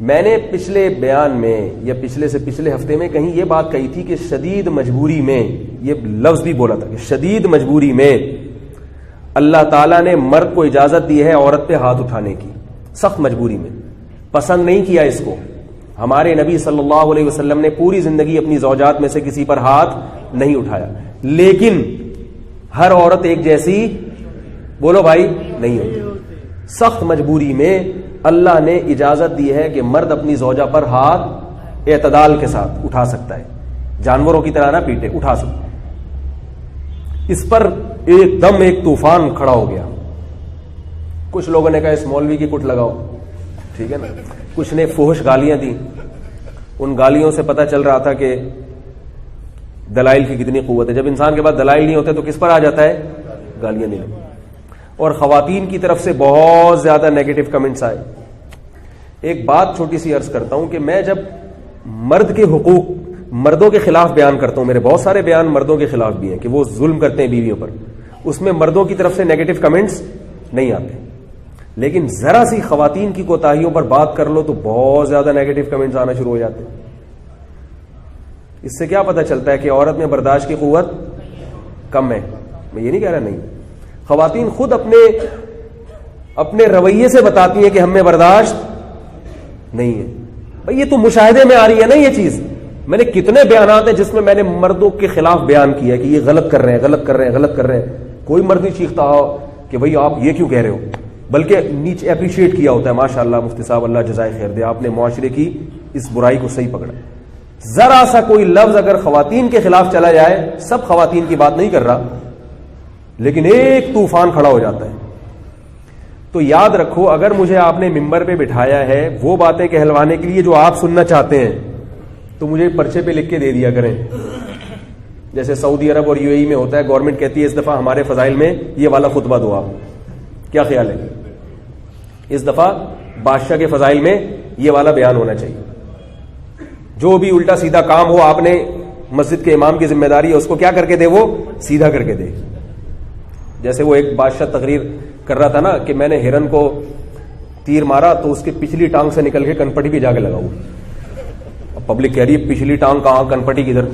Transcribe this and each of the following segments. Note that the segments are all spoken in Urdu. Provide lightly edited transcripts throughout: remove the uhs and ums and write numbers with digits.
میں نے پچھلے بیان میں یا پچھلے سے پچھلے ہفتے میں کہیں یہ بات کہی تھی کہ شدید مجبوری میں، یہ لفظ بھی بولا تھا کہ شدید مجبوری میں اللہ تعالیٰ نے مرد کو اجازت دی ہے عورت پہ ہاتھ اٹھانے کی، سخت مجبوری میں، پسند نہیں کیا اس کو۔ ہمارے نبی صلی اللہ علیہ وسلم نے پوری زندگی اپنی زوجات میں سے کسی پر ہاتھ نہیں اٹھایا، لیکن ہر عورت ایک جیسی بولو بھائی نہیں ہوتی۔ سخت مجبوری میں اللہ نے اجازت دی ہے کہ مرد اپنی زوجہ پر ہاتھ اعتدال کے ساتھ اٹھا سکتا ہے، جانوروں کی طرح نہ پیٹے، اٹھا سکتا ہے۔ اس پر ایک دم ایک طوفان کھڑا ہو گیا۔ کچھ لوگوں نے کہا اس مولوی کی کٹ لگاؤ، ٹھیک ہے نا، کچھ نے فحش گالیاں دی۔ ان گالیوں سے پتہ چل رہا تھا کہ دلائل کی کتنی قوت ہے۔ جب انسان کے پاس دلائل نہیں ہوتے تو کس پر آ جاتا ہے؟ گالیاں دینے۔ اور خواتین کی طرف سے بہت زیادہ نیگیٹو کمنٹس آئے۔ ایک بات چھوٹی سی عرض کرتا ہوں کہ میں جب مرد کے حقوق مردوں کے خلاف بیان کرتا ہوں، میرے بہت سارے بیان مردوں کے خلاف بھی ہیں کہ وہ ظلم کرتے ہیں بیویوں پر، اس میں مردوں کی طرف سے نیگیٹو کمنٹس نہیں آتے، لیکن ذرا سی خواتین کی کوتاہیوں پر بات کر لو تو بہت زیادہ نیگیٹو کمنٹس آنا شروع ہو جاتے ہیں۔ اس سے کیا پتہ چلتا ہے کہ عورت میں برداشت کی قوت کم ہے؟ میں یہ نہیں کہہ رہا نہیں، خواتین خود اپنے رویے سے بتاتی ہیں کہ ہم میں برداشت نہیں ہے۔ بھئی یہ تو مشاہدے میں آ رہی ہے نا یہ چیز۔ میں نے کتنے بیانات ہیں جس میں میں نے مردوں کے خلاف بیان کیا کہ یہ غلط کر رہے ہیں، غلط کر رہے ہیں، غلط کر رہے ہیں۔ کوئی مرد نہیں چیختا ہو کہ بھئی آپ یہ کیوں کہہ رہے ہو، بلکہ نیچے اپریشیٹ کیا ہوتا ہے، ماشاءاللہ مفتی صاحب اللہ جزائے خیر دے، آپ نے معاشرے کی اس برائی کو صحیح پکڑا۔ ذرا سا کوئی لفظ اگر خواتین کے خلاف چلا جائے، سب خواتین کی بات نہیں کر رہا، لیکن ایک طوفان کھڑا ہو جاتا ہے۔ تو یاد رکھو، اگر مجھے آپ نے ممبر پہ بٹھایا ہے وہ باتیں کہلوانے کے لیے جو آپ سننا چاہتے ہیں، تو مجھے پرچے پہ لکھ کے دے دیا کریں۔ جیسے سعودی عرب اور یو اے ای میں ہوتا ہے، گورنمنٹ کہتی ہے اس دفعہ ہمارے فضائل میں یہ والا خطبہ دو آپ، کیا خیال ہے؟ اس دفعہ بادشاہ کے فضائل میں یہ والا بیان ہونا چاہیے۔ جو بھی الٹا سیدھا کام ہو، آپ نے مسجد کے امام کی ذمہ داری ہے اس کو کیا کر کے دے، وہ سیدھا کر کے دے۔ جیسے وہ ایک بادشاہ تقریر کر رہا تھا نا کہ میں نے ہرن کو تیر مارا تو اس کی پچھلی ٹانگ سے نکل کے کنپٹی پہ جا کے لگاؤں۔ اب پبلک کہہ رہی ہے پچھلی ٹانگ کہاں، کنپٹی کدھر؟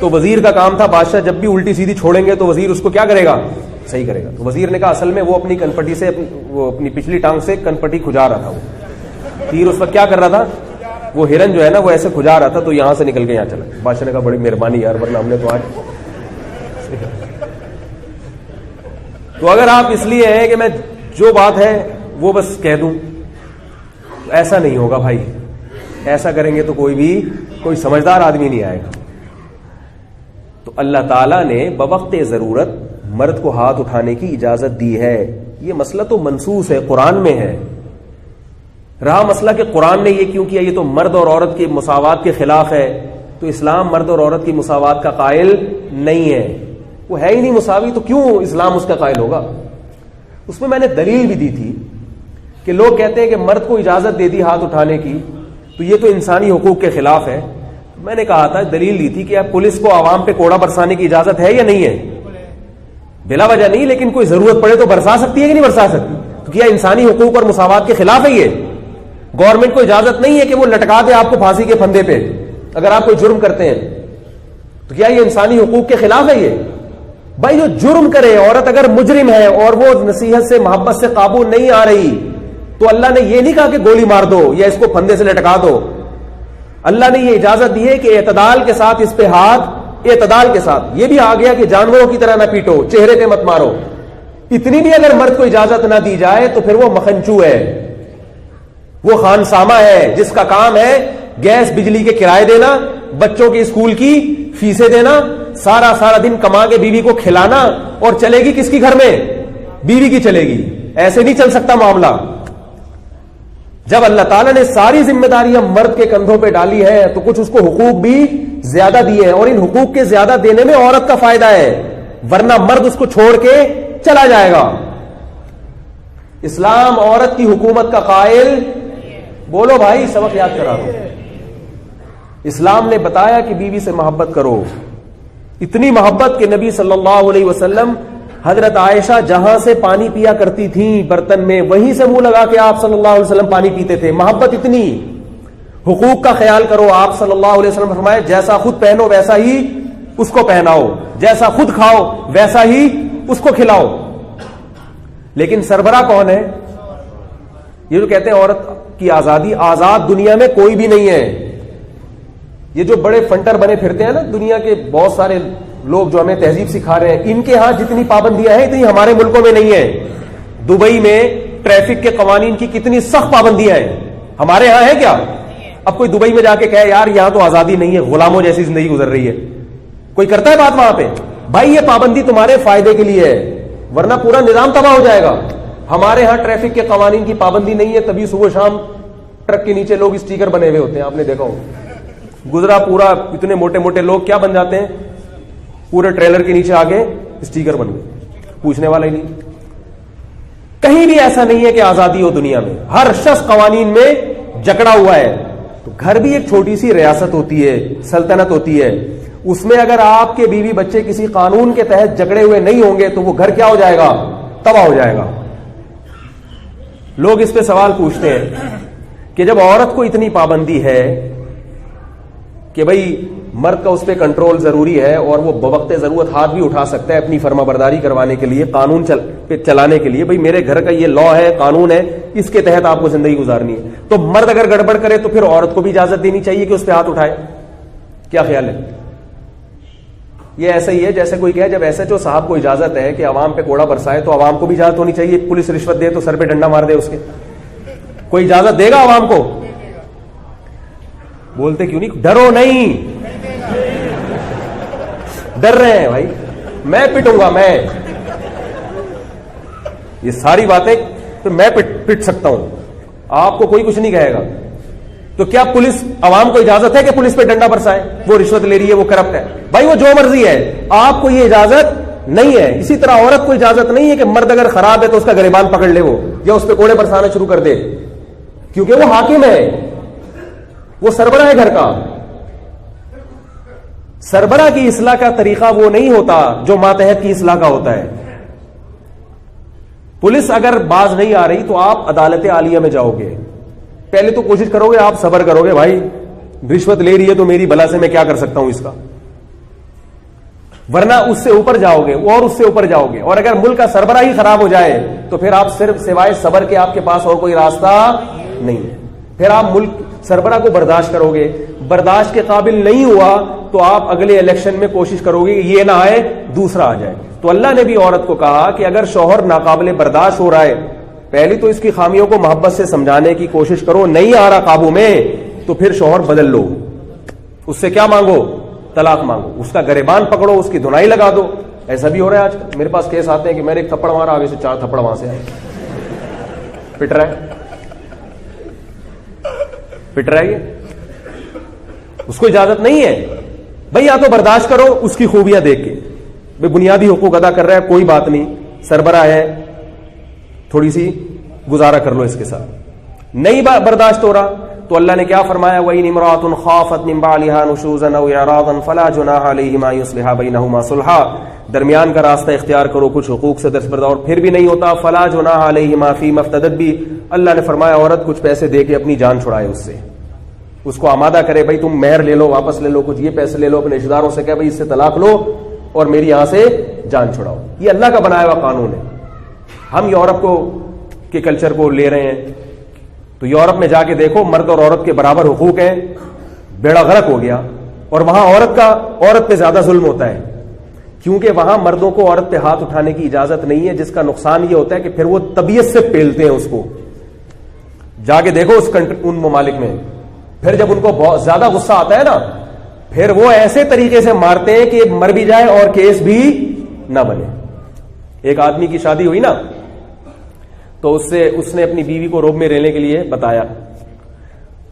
تو وزیر کا کام تھا، بادشاہ جب بھی الٹی سیدھی چھوڑیں گے تو وزیر اس کو کیا کرے گا، صحیح کرے گا۔ تو وزیر نے کہا اصل میں وہ اپنی کنپٹی سے وہ اپنی پچھلی ٹانگ سے کنپٹی کھجا رہا تھا، وہ تیر اس وقت کیا کر رہا تھا، وہ ہرن جو ہے نا وہ ایسے کھجا رہا تھا تو یہاں سے نکل کے یہاں چلا۔ بادشاہ نے کہا بڑی مہربانی یار، ورنہ ہم نے تو آج تو اگر آپ اس لیے ہیں کہ میں جو بات ہے وہ بس کہہ دوں، ایسا نہیں ہوگا بھائی۔ ایسا کریں گے تو کوئی سمجھدار آدمی نہیں آئے گا۔ تو اللہ تعالیٰ نے بوقت ضرورت مرد کو ہاتھ اٹھانے کی اجازت دی ہے۔ یہ مسئلہ تو منصوص ہے، قرآن میں ہے۔ رہا مسئلہ کہ قرآن نے یہ کیوں کیا، یہ تو مرد اور عورت کی مساوات کے خلاف ہے، تو اسلام مرد اور عورت کی مساوات کا قائل نہیں ہے، وہ ہے ہی نہیں مساوی، تو کیوں اسلام اس کا قائل ہوگا؟ اس میں میں نے دلیل بھی دی تھی کہ لوگ کہتے ہیں کہ مرد کو اجازت دے دی ہاتھ اٹھانے کی تو یہ تو انسانی حقوق کے خلاف ہے۔ میں نے کہا تھا، دلیل دی تھی کہ اب پولیس کو عوام پہ کوڑا برسانے کی اجازت ہے یا نہیں ہے؟ بلا وجہ نہیں، لیکن کوئی ضرورت پڑے تو برسا سکتی ہے کہ نہیں برسا سکتی؟ تو کیا انسانی حقوق اور مساوات کے خلاف ہے؟ یہ گورنمنٹ کو اجازت نہیں ہے کہ وہ لٹکا دے آپ کو پھانسی کے پھندے پہ اگر آپ کوئی جرم کرتے ہیں، تو کیا یہ انسانی حقوق کے خلاف ہے؟ یہ بھائی جو جرم کرے، عورت اگر مجرم ہے اور وہ نصیحت سے محبت سے قابو نہیں آ رہی تو اللہ نے یہ نہیں کہا کہ گولی مار دو یا اس کو پھندے سے لٹکا دو۔ اللہ نے یہ اجازت دی ہے کہ اعتدال کے ساتھ اس پہ ہاتھ، اعتدال کے ساتھ۔ یہ بھی آ گیا کہ جانوروں کی طرح نہ پیٹو، چہرے پہ مت مارو۔ اتنی بھی اگر مرد کو اجازت نہ دی جائے تو پھر وہ مخنچو ہے، وہ خانسامہ ہے، جس کا کام ہے گیس بجلی کے کرائے دینا، بچوں کے اسکول کی فیسیں دینا، سارا دن کما کے بیوی کو کھلانا، اور چلے گی کس کی گھر میں؟ بیوی کی چلے گی۔ ایسے نہیں چل سکتا معاملہ۔ جب اللہ تعالیٰ نے ساری ذمہ داریاں مرد کے کندھوں پہ ڈالی ہے تو کچھ اس کو حقوق بھی زیادہ دیے ہیں، اور ان حقوق کے زیادہ دینے میں عورت کا فائدہ ہے، ورنہ مرد اس کو چھوڑ کے چلا جائے گا۔ اسلام عورت کی حکومت کا قائل، بولو بھائی سبق یاد کرا دو۔ اسلام نے بتایا کہ بیوی سے محبت کرو، اتنی محبت کہ نبی صلی اللہ علیہ وسلم حضرت عائشہ جہاں سے پانی پیا کرتی تھیں برتن میں, وہیں سے منہ لگا کے آپ صلی اللہ علیہ وسلم پانی پیتے تھے. محبت اتنی. حقوق کا خیال کرو. آپ صلی اللہ علیہ وسلم فرمائے جیسا خود پہنو ویسا ہی اس کو پہناؤ, جیسا خود کھاؤ ویسا ہی اس کو کھلاؤ. لیکن سربراہ کون ہے؟ یہ جو کہتے ہیں عورت کی آزادی, آزاد دنیا میں کوئی بھی نہیں ہے. یہ جو بڑے فنٹر بنے پھرتے ہیں نا دنیا کے بہت سارے لوگ جو ہمیں تہذیب سکھا رہے ہیں, ان کے ہاں جتنی پابندیاں ہیں اتنی ہمارے ملکوں میں نہیں ہے. دبئی میں ٹریفک کے قوانین کی کتنی سخت پابندیاں ہیں, ہمارے ہاں ہے کیا؟ اب کوئی دبئی میں جا کے کہے یار یہاں تو آزادی نہیں ہے, غلاموں جیسی زندگی گزر رہی ہے, کوئی کرتا ہے بات وہاں پہ؟ بھائی یہ پابندی تمہارے فائدے کے لیے ہے, ورنہ پورا نظام تباہ ہو جائے گا. ہمارے ہاں ٹریفک کے قوانین کی پابندی نہیں ہے, تبھی صبح شام ٹرک کے نیچے لوگ اسٹیکر بنے ہوئے ہوتے ہیں, آپ نے دیکھا ہو. گزرا پورا اتنے موٹے موٹے لوگ کیا بن جاتے ہیں, پورے ٹریلر کے نیچے آگے اسٹیکر بن گئے, پوچھنے والا ہی نہیں. کہیں بھی ایسا نہیں ہے کہ آزادی ہو دنیا میں, ہر شخص قوانین میں جکڑا ہوا ہے. تو گھر بھی ایک چھوٹی سی ریاست ہوتی ہے, سلطنت ہوتی ہے, اس میں اگر آپ کے بیوی بچے کسی قانون کے تحت جکڑے ہوئے نہیں ہوں گے تو وہ گھر کیا ہو جائے گا؟ تباہ ہو جائے گا. لوگ اس پہ سوال پوچھتے ہیں کہ جب عورت کو اتنی پابندی ہے کہ بھئی مرد کا اس پہ کنٹرول ضروری ہے اور وہ بوقت ضرورت ہاتھ بھی اٹھا سکتا ہے اپنی فرما برداری کروانے کے لیے, قانون پہ چلانے کے لیے, بھئی میرے گھر کا یہ لا ہے, قانون ہے, اس کے تحت آپ کو زندگی گزارنی ہے, تو مرد اگر گڑبڑ کرے تو پھر عورت کو بھی اجازت دینی چاہیے کہ اس پہ ہاتھ اٹھائے. کیا خیال ہے؟ یہ ایسا ہی ہے جیسے کوئی کہے جب ایس ایچ او صاحب کو اجازت ہے کہ عوام پہ کوڑا برسائے تو عوام کو بھی اجازت ہونی چاہیے پولیس رشوت دے تو سر پہ ڈنڈا مار دے اس کے. کوئی اجازت دے گا عوام کو؟ بولتے کیوں نہیں؟ ڈرو نہیں, ڈر رہے ہیں بھائی, میں پٹوں گا, میں یہ ساری باتیں تو میں پٹ سکتا ہوں, آپ کو کوئی کچھ نہیں کہے گا. تو کیا پولیس عوام کو اجازت ہے کہ پولیس پہ ڈنڈا برسائے؟ وہ رشوت لے رہی ہے, وہ کرپٹ ہے. بھائی وہ جو مرضی ہے, آپ کو یہ اجازت نہیں ہے. اسی طرح عورت کو اجازت نہیں ہے کہ مرد اگر خراب ہے تو اس کا گریبان پکڑ لے وہ, یا اس پہ کوڑے برسانا شروع کر دے, کیونکہ وہ حاکم ہے, وہ سربراہ ہے گھر کا. سربراہ کی اصلاح کا طریقہ وہ نہیں ہوتا جو ماتحت کی اصلاح کا ہوتا ہے. پولیس اگر باز نہیں آ رہی تو آپ عدالت عالیہ میں جاؤ گے, پہلے تو کوشش کرو گے, آپ صبر کرو گے, بھائی رشوت لے رہی ہے تو میری بلا سے میں کیا کر سکتا ہوں اس کا, ورنہ اس سے اوپر جاؤ گے اور اس سے اوپر جاؤ گے. اور اگر ملک کا سربراہ ہی خراب ہو جائے تو پھر آپ صرف سوائے صبر کے آپ کے پاس اور کوئی راستہ نہیں ہے. پھر آپ ملک سربراہ کو برداشت کرو گے, برداشت کے قابل نہیں ہوا تو آپ اگلے الیکشن میں کوشش کرو گے کہ یہ نہ آئے دوسرا آ جائے. تو اللہ نے بھی عورت کو کہا کہ اگر شوہر ناقابل برداشت ہو رہا ہے, پہلی تو اس کی خامیوں کو محبت سے سمجھانے کی کوشش کرو, نہیں آ رہا قابو میں تو پھر شوہر بدل لو, اس سے کیا مانگو؟ طلاق مانگو, اس کا گریبان پکڑو, اس کی دھنائی لگا دو. ایسا بھی ہو رہا ہے آج کل, میرے پاس کیس آتے ہیں کہ میں نے ایک تھپڑ مارا, آگے سے 4 تھپڑ وہاں سے آئے, پٹ رہا ہے, پٹ رہا ہے. اس کو اجازت نہیں ہے. بھئی یا تو برداشت کرو اس کی خوبیاں دیکھ کے, بھئی بنیادی حقوق ادا کر رہا ہے, کوئی بات نہیں, سربراہ ہے, تھوڑی سی گزارا کر لو اس کے ساتھ. نہیں برداشت ہو رہا تو اللہ نے کیا فرمایا؟ وَإِنِ امْرَأَةٌ خَافَتْ مِنْ بَعْلِهَا نُشُوزًا أَوْ إِعْرَاضًا فَلَا جُنَاحَ عَلَيْهِمَا يُصْلِحَا بَيْنَهُمَا صُلْحًا. درمیان کا راستہ اختیار کرو, کچھ حقوق سے دستبردار, اور پھر بھی نہیں ہوتا فَلَا جُنَاحَ عَلَيْهِمَا فِيمَا افْتَدَتْ بِهِ. اللہ نے فرمایا عورت کچھ پیسے دے کے اپنی جان چھڑائے, اس سے اس کو آمادہ کرے, بھائی تم مہر لے لو, واپس لے لو, کچھ یہ پیسے لے لو, اپنے رشتہ داروں سے کہے بھائی اس سے طلاق لو اور میری یہاں سے جان چھڑاؤ. یہ اللہ کا بنایا ہوا قانون ہے. ہم یورپ کو کے کلچر کو لے رہے ہیں, تو یورپ میں جا کے دیکھو مرد اور عورت کے برابر حقوق ہیں, بیڑا غرق ہو گیا. اور وہاں عورت پہ زیادہ ظلم ہوتا ہے, کیونکہ وہاں مردوں کو عورت پہ ہاتھ اٹھانے کی اجازت نہیں ہے, جس کا نقصان یہ ہوتا ہے کہ پھر وہ طبیعت سے پیلتے ہیں اس کو. جا کے دیکھو ان ممالک میں, پھر جب ان کو بہت زیادہ غصہ آتا ہے نا, پھر وہ ایسے طریقے سے مارتے ہیں کہ مر بھی جائے اور کیس بھی نہ بنے. ایک آدمی کی شادی ہوئی نا, تو اس نے اپنی بیوی کو روب میں رہنے کے لیے بتایا.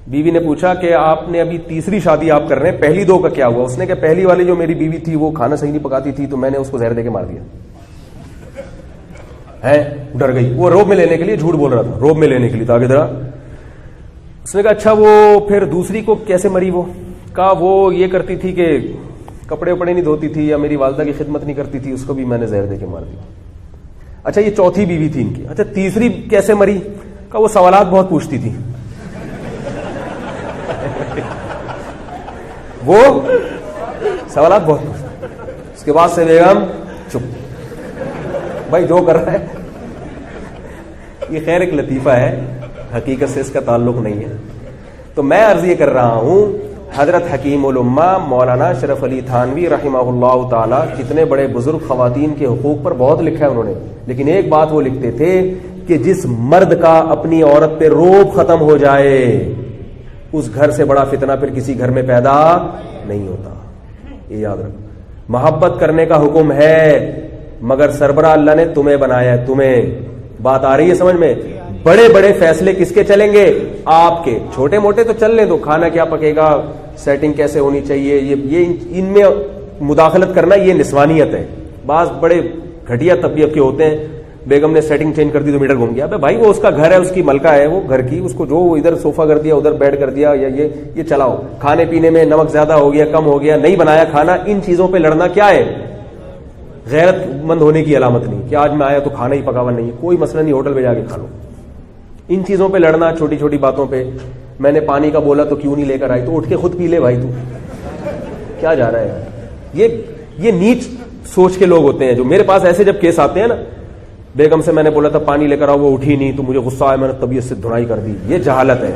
بیوی نے پوچھا کہ آپ نے ابھی تیسری شادی آپ کر رہے ہیں, پہلی 2 کا کیا ہوا؟ اس نے کہا پہلی والی جو میری بیوی تھی وہ کھانا صحیح نہیں پکاتی تھی, تو میں نے اس کو زہر دے کے مار دیا. ہے ڈر گئی, وہ روب میں لینے کے لیے جھوٹ بول رہا تھا, روب میں لینے کے لیے. تو آگے ذرا اس نے کہا اچھا وہ پھر دوسری کو کیسے مری؟ وہ کہا وہ یہ کرتی تھی کہ کپڑے وپڑے نہیں دھوتی تھی, یا میری والدہ کی خدمت نہیں کرتی تھی, اس کو بھی میں نے زہر دے کے مار دیا. اچھا یہ چوتھی بیوی تھی ان کی, اچھا تیسری کیسے مری؟ کہ وہ سوالات بہت پوچھتی تھی. وہ سوالات بہت پوچھتی. اس کے بعد سے بیگم چپ, بھائی جو کر رہا ہے. یہ خیر ایک لطیفہ ہے, حقیقت سے اس کا تعلق نہیں ہے. تو میں عرض یہ کر رہا ہوں, حضرت حکیم الامہ مولانا شرف علی تھانوی رحمہ اللہ تعالی کتنے بڑے بزرگ, خواتین کے حقوق پر بہت لکھا ہے انہوں نے, لیکن ایک بات وہ لکھتے تھے کہ جس مرد کا اپنی عورت پہ روب ختم ہو جائے اس گھر سے بڑا فتنہ پھر کسی گھر میں پیدا نہیں ہوتا. یہ یاد رکھو. محبت کرنے کا حکم ہے مگر سربراہ اللہ نے تمہیں بنایا ہے, تمہیں. بات آ رہی ہے سمجھ میں؟ بڑے بڑے فیصلے کس کے چلیں گے؟ آپ کے. چھوٹے موٹے تو چل لیں دو, کھانا کیا پکے گا, سیٹنگ کیسے ہونی چاہیے, یہ ان میں مداخلت کرنا یہ نسوانیت ہے. بعض بڑے گھٹیا طبیعت کے ہوتے ہیں, بیگم نے سیٹنگ چینج کر دی تو میٹر گھوم گیا. بھائی وہ اس کا گھر ہے, اس کی ملکہ ہے وہ گھر کی, اس کو جو ادھر صوفہ کر دیا ادھر بیڈ کر دیا, یا یہ چلاؤ. کھانے پینے میں نمک زیادہ ہو گیا کم ہو گیا, نہیں بنایا کھانا, ان چیزوں پہ لڑنا کیا ہے؟ غیرت مند ہونے کی علامت نہیں کہ آج میں آیا تو کھانا ہی پکاوا نہیں ہے. کوئی مسئلہ نہیں, ہوٹل پہ جا کے کھا لو. ان چیزوں پہ لڑنا, چھوٹی چھوٹی باتوں پہ. میں نے پانی کا بولا تو کیوں نہیں لے کر آئی, تو اٹھ کے خود پی لے بھائی, تو کیا جا رہا ہے؟ یہ نیچ سوچ کے لوگ ہوتے ہیں جو میرے پاس ایسے جب کیس آتے ہیں نا, بیگم سے میں نے بولا تھا پانی لے کر آؤ, وہ اٹھی نہیں تو مجھے غصہ آیا, میں نے طبیعت سے دھنائی کر دی. یہ جہالت ہے.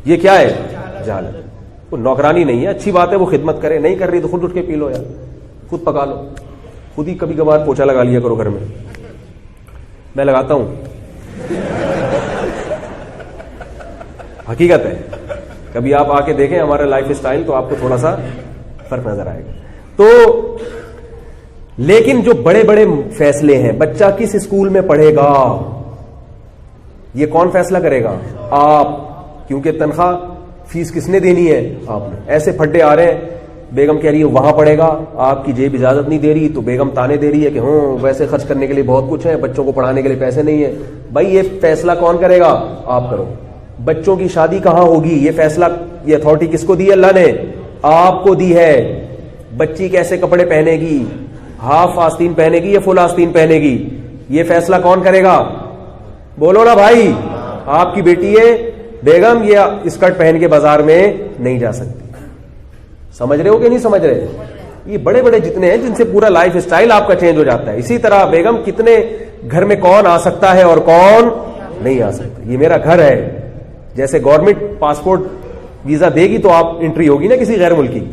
یہ کیا ہے؟ جہالت. وہ نوکرانی نہیں ہے, اچھی بات ہے وہ خدمت کرے, نہیں کر رہی تو خود اٹھ کے پی لو یار, خود پکا لو. خود ہی کبھی کبھار پوچھا لگا لیا کرو گھر میں. میں لگاتا ہوں, حقیقت ہے. کبھی آپ آ کے دیکھیں ہمارا لائف اسٹائل تو آپ کو تھوڑا سا فرق نظر آئے گا. تو لیکن جو بڑے بڑے فیصلے ہیں, بچہ کس اسکول میں پڑھے گا یہ کون فیصلہ کرے گا؟ آپ. کیونکہ تنخواہ فیس کس نے دینی ہے؟ آپ نے. ایسے پھڈے آ رہے ہیں, بیگم کہہ رہی ہے وہاں پڑھے گا, آپ کی جیب اجازت نہیں دے رہی, تو بیگم تانے دے رہی ہے کہ ہوں ویسے خرچ کرنے کے لیے بہت کچھ ہے, بچوں کو پڑھانے کے لیے پیسے نہیں ہے. بھائی یہ فیصلہ کون کرے گا؟ آپ کرو. بچوں کی شادی کہاں ہوگی یہ فیصلہ, یہ اتھارٹی کس کو دی ہے؟ اللہ نے. آپ کو دی ہے. بچی کیسے کپڑے پہنے گی, ہاف آستین پہنے گی یا فل آستین پہنے گی, یہ فیصلہ کون کرے گا؟ بولو نا بھائی. آپ کی بیٹی ہے بیگم, یہ اسکرٹ پہن کے بازار میں نہیں جا سکتی. سمجھ رہے ہو کہ نہیں سمجھ رہے؟ یہ بڑے بڑے جتنے ہیں جن سے پورا لائف اسٹائل آپ کا چینج ہو جاتا ہے. اسی طرح بیگم کتنے گھر میں کون آ سکتا ہے اور کون نہیں آ سکتا. یہ میرا گھر ہے. جیسے گورنمنٹ پاسپورٹ ویزا دے گی تو آپ انٹری ہوگی نا کسی غیر ملکی.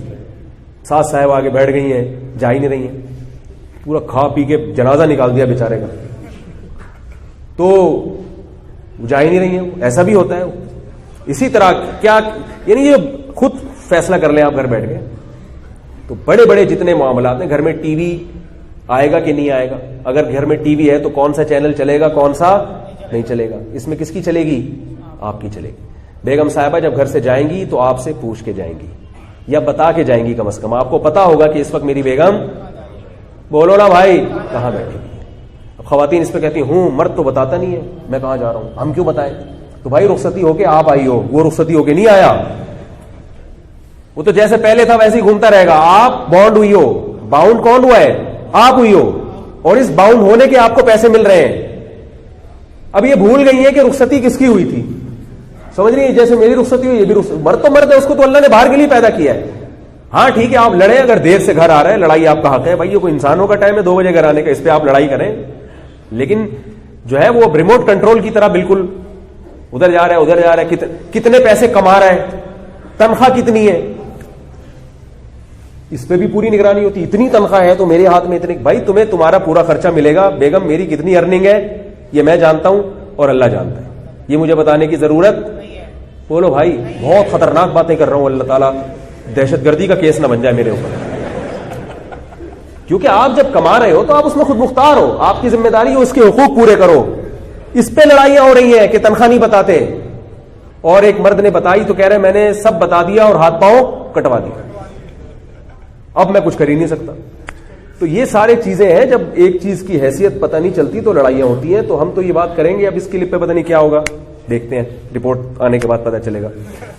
ساس صاحب آگے بیٹھ گئی ہیں, جا ہی نہیں رہی ہیں, پورا کھا پی کے جنازہ نکال دیا بیچارے کا, تو جا ہی نہیں رہی ہیں. ایسا بھی ہوتا ہے. اسی طرح کیا یعنی یہ خود فیصلہ کر لیں آپ گھر بیٹھ کے. تو بڑے بڑے جتنے معاملات ہیں, گھر میں ٹی وی آئے گا کہ نہیں آئے گا, اگر گھر میں ٹی وی ہے تو کون سا چینل چلے گا کون سا نہیں چلے گا, اس میں کس کی چلے گی؟ آپ کی چلے گی. بیگم صاحبہ جب گھر سے جائیں گی تو آپ سے پوچھ کے جائیں گی یا بتا کے جائیں گی, کم از کم آپ کو پتا ہوگا کہ اس وقت میری بیگم, بولو نا بھائی, کہاں بیٹھے گی. اب خواتین اس پہ کہتی ہوں مرد تو بتاتا نہیں ہے میں کہاں جا رہا ہوں, ہم کیوں بتائیں؟ تو بھائی رخصتی ہو کے آپ آئی ہو, وہ رخصتی ہو کے نہیں آیا, وہ تو جیسے پہلے تھا ویسے ہی گھومتا رہے گا. آپ بانڈ ہوئی ہو, باؤنڈ کون ہوا ہے؟ آپ ہوئی ہو, اور اس باؤنڈ ہونے کے آپ کو پیسے مل رہے ہیں. اب یہ بھول گئی ہے کہ رخصتی کس کی ہوئی تھی. سمجھ رہی ہے؟ جیسے میری رخصتی ہوئی, یہ بھی مرد تو مرد ہے, اس کو تو اللہ نے باہر کے لیے پیدا کیا ہے. ہاں ٹھیک ہے آپ لڑیں, اگر دیر سے گھر آ رہے ہیں لڑائی آپ کا حق ہے بھائی, یہ کوئی انسانوں کا ٹائم ہے 2 بجے گھر آنے کا, اس پہ آپ لڑائی کریں. لیکن جو ہے وہ ریموٹ کنٹرول کی طرح بالکل ادھر جا رہا ہے ادھر جا رہا ہے, کتنے پیسے کما رہا ہے, تنخواہ کتنی ہے, اس پہ بھی پوری نگرانی ہوتی. اتنی تنخواہ ہے تو میرے ہاتھ میں اتنے, بھائی تمہیں تمہارا پورا خرچہ ملے گا. بیگم میری کتنی ارننگ ہے یہ میں جانتا ہوں اور اللہ جانتا ہے, یہ مجھے بتانے کی ضرورت. بولو بھائی, بہت خطرناک باتیں کر رہا ہوں, اللہ تعالیٰ دہشت گردی کا کیس نہ بن جائے میرے اوپر. کیونکہ آپ جب کما رہے ہو تو آپ اس میں خود مختار ہو, آپ کی ذمہ داری ہو اس کے حقوق پورے کرو. اس پہ لڑائیاں ہو رہی ہیں کہ تنخواہ نہیں بتاتے, اور ایک مرد نے بتائی تو کہہ رہے میں نے سب بتا دیا اور ہاتھ پاؤں کٹوا دیا, اب میں کچھ کر ہی نہیں سکتا. تو یہ سارے چیزیں ہیں, جب ایک چیز کی حیثیت پتہ نہیں چلتی تو لڑائیاں ہوتی ہیں. تو ہم تو یہ بات کریں گے, اب اس کلپ پہ پتہ نہیں کیا ہوگا, دیکھتے ہیں رپورٹ آنے کے بعد پتہ چلے گا.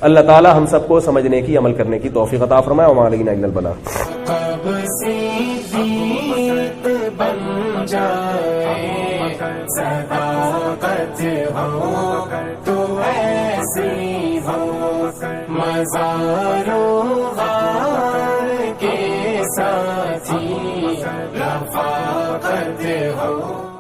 اللہ تعالی ہم سب کو سمجھنے کی, عمل کرنے کی توفیق عطا فرمائے. وما علینا الا البلاغ. صداقت ہو تو ایسی ہو، مزار و غار کے ساتھی رفاقت ہو۔